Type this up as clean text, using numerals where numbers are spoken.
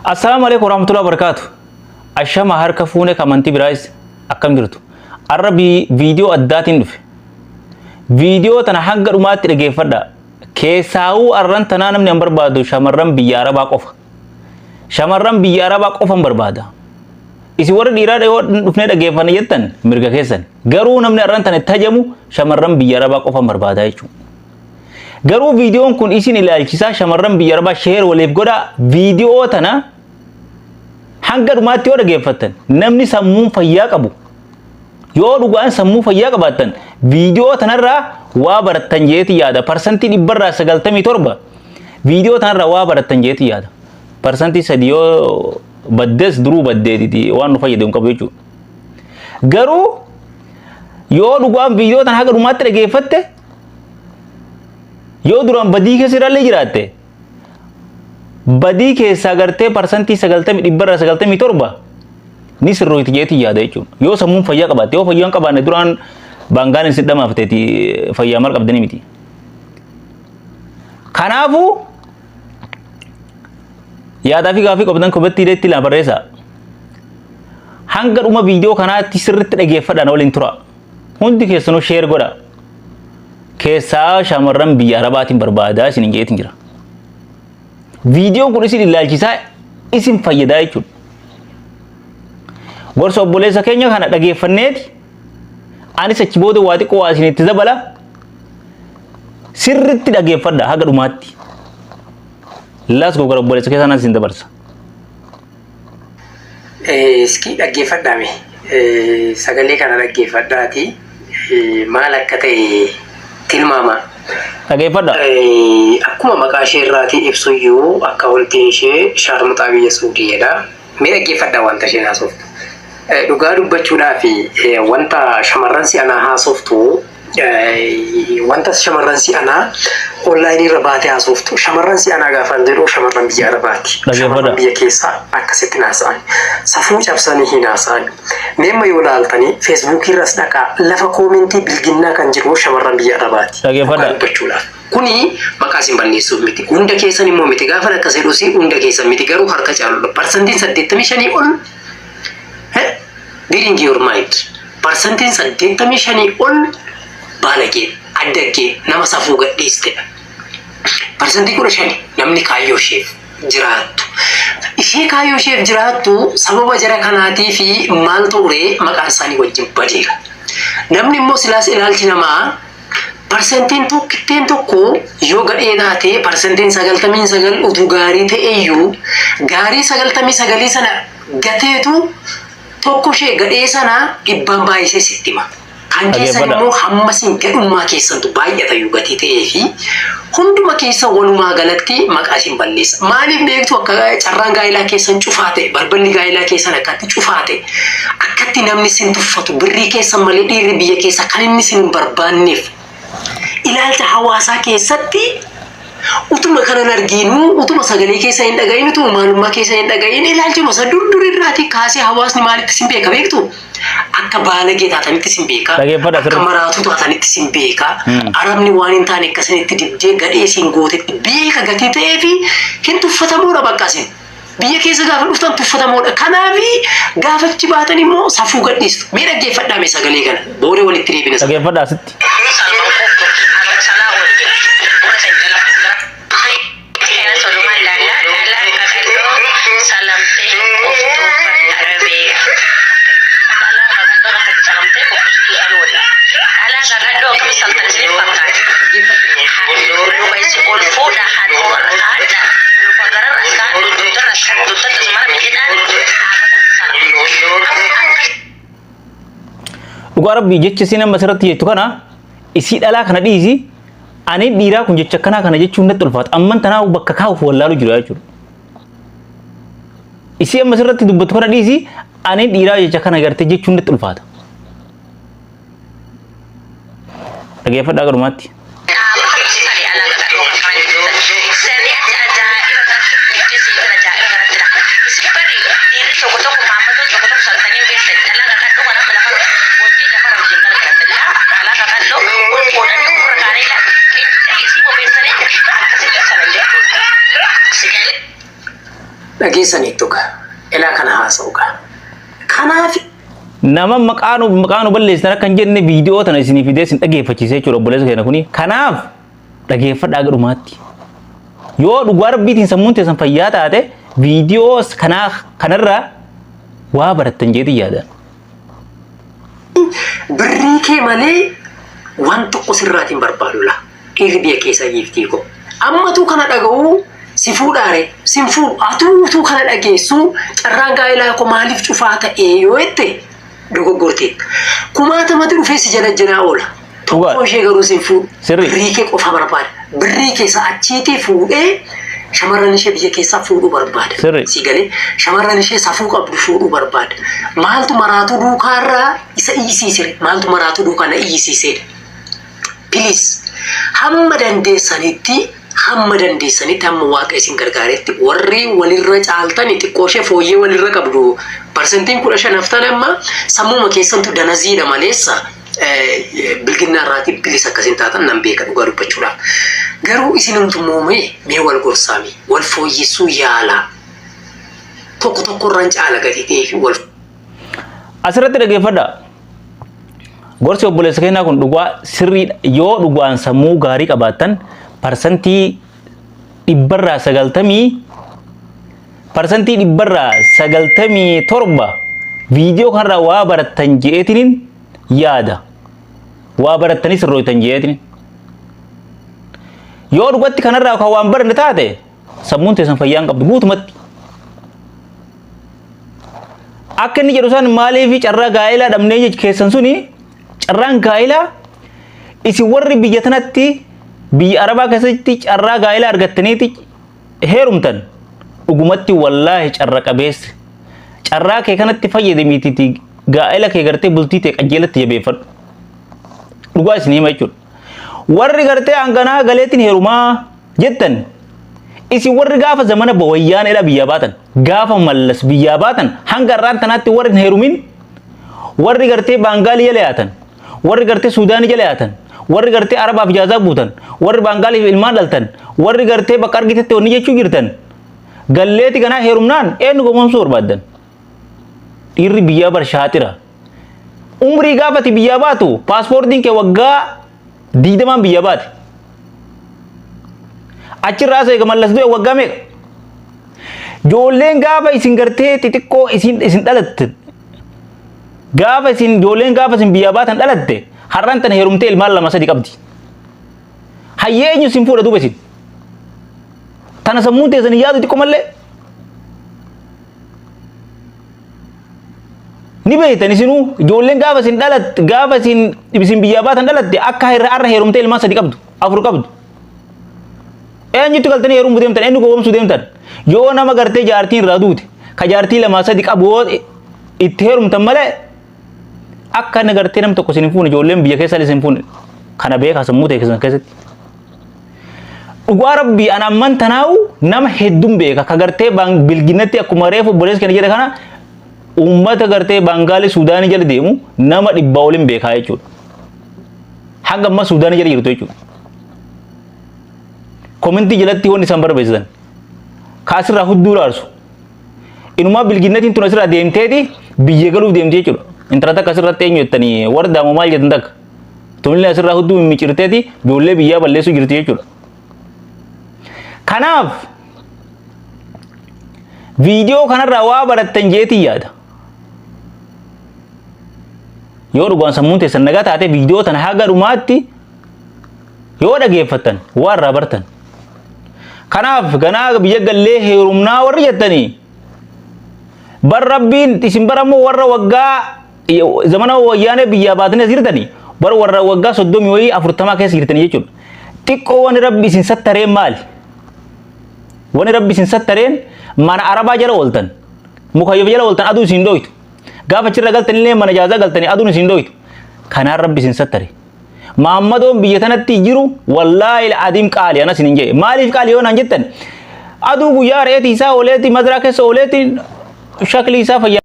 Assalamu alaikum warahmatullahi wabarakatuh. Ashama harka fuune kamanti biraayis akkam jirtu. Arrabi video addaatiin dhufe. Video tana hanga dhumaatti dhageeffadha. Keessaawuu arran tanaa namni hin barbaadu shamarran biyya Arabaa qofa. Shamarran biyya Arabaa qofa hin barbaada. Isi warri dhiiraa dhayoo dhufnee dhageeffanne jettan mirga keessan. Garuu namni arran tana itti hajamu shamarran biyya Arabaa qofa hin barbaada jechuudha. Garuu viidiyoon kun isin ilaalchisaa shamarran biyya Arabaa sheer waliif godha. Viidiyoo tana hanga dhumaatti yoo dhageeffattan namni sammuun fayyaa qabu yoo dhugaan sammuu fayyaa qabaattan viidiyoo tanarraa waa barattan jeeti yaada. Parsantii 97 viidiyoo tanarraa waa barattan jeeti yaada. Parsantii 3 yoo baddees duruu baddeetiti waan nu fayyadu hin qabu jechuudha. Garuu yoo dhugaan viidiyoo tana hanga dhumaatti dhageeffatte yoo duraan badii keessa irraallee jiraatte badii keessa agartee parsantii 97 ni sirrooyti jeeti yaada jechuudha. Yoo sammuun fayyaa qabaatte yoo fayyaa hin qabaanne duraan baangaan isin dhamaafteeti fayyaa mal qabdanii miti. Kanaafuu yaadaa fi gaafii qabdan kobetti hidheetti laa barreessa. Hanga dhuma viidiyoo kanaatti sirriitti dhageeffadhaan waliin tura. Hundi keessanuu sheer godha. Keessaa shamarran biyya Arabaatiin barbaadaa isin jeetiin jira. Viidiyoon kun isin ilaalchisaa isin fayyadaa jechuudha. Gorsa obboleessa keenya kana dhageeffanneeti anis achi booda waa xiqqoo waa isinitti dabala sirriitti dhageeffadha haga dhumaatti. Laas gogora obboleessa keessaa isin dabarsa. Iski dhaggeeffadhaame sagalee kana dhaggeeffadhaati maal akka ta'e tilmaama. Dhageeffadha. Akkuma maqaa ishee irraatii ibsu iyyuu akka waltiin ishee shaarmuxaa biyya Suudiidha. Mee dhaggeeffadhaa wanta isheen haasoftu. Dhugaa dubbachuudhaaf wanta shamarran si'anaa haasoftu wanta shamarran si'anaa onlaayinii irra baatee haasoftu shamarran si'anaa gaafan jedhu shamarran biyya Arabaati. Shamarran biyya keessaa akkasitti haasa'an. Safuu cabsanii hin haasa'an. Meemma yoo laaltanii feesbuukii irras dhaqaa lafa koomentii bilginnaa kan jiru shamarran biyya Arabaati. Dubbachuudhaaf. Kuni maqaa isin balleessuuf miti. Hunda keessan immoo miti gaafa akkas jedhusi hunda keessan miti garuu harka caaludha. Parsantiin 85 ol reading your mind. Parsantiin 85 ol baalagee addagee nama safuu gadhiistedha. Parsantii 15 namni kaayyoo isheef jiraattu. Ishee kaayyoo isheef jiraattu sababa jara kanaatii fi maal ta'uree maqaan isaanii wajjin badeera. Namni immoo silaas ilaalchi namaa parsantiin tokko yoo gadhee taate parsantiin 99 utuu gaarii ta'eyyuu gaarii 99 sana gateetu tokko ishee gadhee sana dhibbaan baay'isee sitti hima. Kan keessan immoo hammasin gadhummaa keessantu baay'atayyuu gatii ta'ee fi hunduma keessa walumaa galatti maqaa isin balleessa. Maaliif beektu akka carraan gaa'ilaa keessan cufaate balballi gaa'ilaa keessan akkatti cufaate akkatti namni isin tuffatu birrii keessan malee dhiirri biyya keessa kan inni isin barbaanneef ilaalcha hawaasaa keessatti utuma kanan arginu utuma sagalee keessa hin dhagayin utuma maalummaa keessa hin dhagayin ilaalcha gosa durdurirraati kaasee hawaasni maalitti isin beeka beektu akka baalagee taatanitti isin beeka akka maraatu taatanitti isin beeka arabni waan hin taane akkasinitti dibdee gadhee isin gootetti beeka gatii ta'ee fi hin tuffatamuudha bakka isin biyya keessa gaafa dhuftan tuffatamuudha kanaafi gaafachi baatan immoo safuu gadhiistu mee dhaggeeffadhaa mee sagalee kana booree walitti deebina dhaggeeffadhaa sitti. Dhugaa rabbii jecha isin amma asirratti jettu kana isii dhalaa kana dhiisi ani dhiiraa kun jecha akkanaa kana jechuun natti ulfaata amman tanaa bakka kaa'uuf wallaalu jira jechuudha. Isii amma asirratti dubbattu kana dhiisi ani dhiiraa jecha kana gartee jechuun natti ulfaata. Dhageeffadhaa garumaatti. dhageessanii tuqa ilaa kana haasa'uudha. Kanaaf nama maqaanu balleessan kan jenne viidiyoo tana isinii fidee isin dhageeffachiisee jechuudha obboleessa keenya kuni. Kanaaf dhageeffadhaa gadhumaatti. Yoo dhugaa rabbiitiin sammuun teessan fayyaa taate viidiyoo kanarraa waa barattan jeetii yaadan. Birrii kee malee waan tokko sirraatiin barbaadu la. Dhiirri biyya keessa giiftii koo. Ammatu kana dhaga'uu si fuudhaare sin fuudhu atuutuu kana dhageessu carraan gaa'elaa koo maaliif cufaa ta'ee yoo jette dogoggortee. Kumaatamatti dhufee si jala jiraa oola. Tokko ishee garuu sin fuudhu. Birrii kee qofa barbaada. Birrii keessa achiitii fuudhee shamarran ishee biyya keessaa fuudhuu barbaada. Si galee shamarran ishee safuu qabdu fuudhuu barbaada. Maaltu maraatu duukaarraa isa iyyisiisire maaltu maraatu duukaa na iyyisiisedha. Please hamma dandeessanitti hamma waaqa isin gargaaretti warri walirra caaltan xiqqoo ishee fooyyee walirra qabdu parsentiin 15 haftan amma sammuma keessantu danaziidha maleessa bilginna irraati bilisa akkasiin taatan nan beeka dhugaa dubbachuudhaaf. Garuu isinumtu muumee mee wal gorsaami wal fooyyessuu yaala tokko irraan caala gadi ta'ee fi wal. Asirratti dhageeffadha. Gorsi obboleessa keenyaa kun dhugaa sirriidha. Yoo dhugaan sammuu gaarii qabaattan parsantii 97 viidiyoo kanarraa waa barattan je'eetiniin yaada. Waa barattanis sirrooytan je'eetiniin. Yoo dhugatti kanarraa kan waan baranne taate sammuun teessan fayyaa hin qabdu guutumatti. Akka inni jedhu san maaliif carraa gaa'elaa dhabnee keessan suni carraan gaa'elaa isin warri biyya tanatti biyya arabaa keessatti carraa gaa'elaa argattaniiti heerumtan dhugumatti wallaahi carra qabeessa. Carraa kee kanatti fayyadamiiti gaa'ela kee gartee bultii ta'e qajeelatti jabeeffadhu. Dhugaa isin hima jechuudha. Warri gartee hanganaa galeetiin heerumaa jettan isin warri gaafa zamana bawayyaanedha biyyaa baatan gaafa mallas biyyaa baatan hanga irraan tanaatti warri hin heerumin warri gartee baangaalii jala yaatan warri gartee suudaanii jala yaatan warri gartee arabaaf ijaazaa buutan warri baangaaliif ilmaan dhaltan warri gartee bakka argitetti wanni jechuu jirtan galleeti ganaa heerumnaan eenyu gomomsuu barbaaddan. Dhiirri biyyaa barshaaxira umrii gaafati biyyaa baatu paaspoortiin kee waggaa 20 biyyaa baate. Achirraa seega mallas du'e waggaa meeqa? Ijoolleen gaafa isin gartee xixiqqoo isin dhalatte gaafa isin ijoolleen gaafa isin biyyaa baatan dhalatte har'aan tana heerumtee ilmaan 2-3 qabdi. Hayyee eenyu isin fuudha duuba isin? Tana sammuun teessan yaadu xiqqoo mallee ni beektan isinuu ijoolleen gaafa isin dhalatte gaafa isin biyyaa baatan dhalatte akka har'a heerumtee ilmaan 3 qabdu 4 qabdu. Eenyutti galtanii heerumuu deemtan eenyu gowwoomsuu deemtan yoo nama gartee jaartiin irraa duute ka jaartii 2-3 qabu itti heerumtan malee akka inni gartee nam tokko isin fuune ijoolleen biyya keessa isin fuune kana beekaa sammuu ta'e keessatti. Dhugaa rabbii ana amman tanaa'u nama hedduun beeka ka gartee bilginatti akkuma reefu obboleessa keenya jedhe kana uummata gartee baangaalii suudaanii jala deemu nama 100 waliin beekaa jechuudha. Hanga amma suudaanii jala jirtu jechuudha. Komentii jalatti wanni isaan barbaachisa. Kaasirraa hudduu raarsu. Inumaa bilginnatiin tun asirraa deemteeti biyya galuuf deemte jechuudha. Intala takka asirratti eenyu jettanii warra daamoo maal jettan takka. Tunillee asirraa hudduu mimicirteeti ijoollee biyyaa balleessuu jirti jechuudha. Kanaaf viidiyoo kanarraa waa barattan jeetii yaada. Yoo dhugaan sammuun teessan nagaa taate viidiyoo tana haga dhumaatti yoo dhageeffattan waa irraa bartan. Kanaaf ganaa biyya gallee heerumnaa warri jettanii bar rabbiin isin barammoo warra waggaa zamana wayyaanee biyyaa baatanii as jirtanii bar warra waggaa 30 keessa jirtanii jechuudha. Xiqqoo wani rabbi isin sattareen maali? Wani rabbi isin sattareen mana arabaa jala ooltan mukayyaf jala ooltan aduu isin dhoytu gaafa achirra galtanillee mana jaazaa galtanii aduun isin dhoytu kanaan rabbi isin sattare. Maammadoon biyya tanatti jiru wallaahi adiim qaali anas hin jee maaliif qaali yoo naan jettan aduu guyyaa reetii isaa ooleeti madaraa keessa ooleeti shakli isaa fayyaa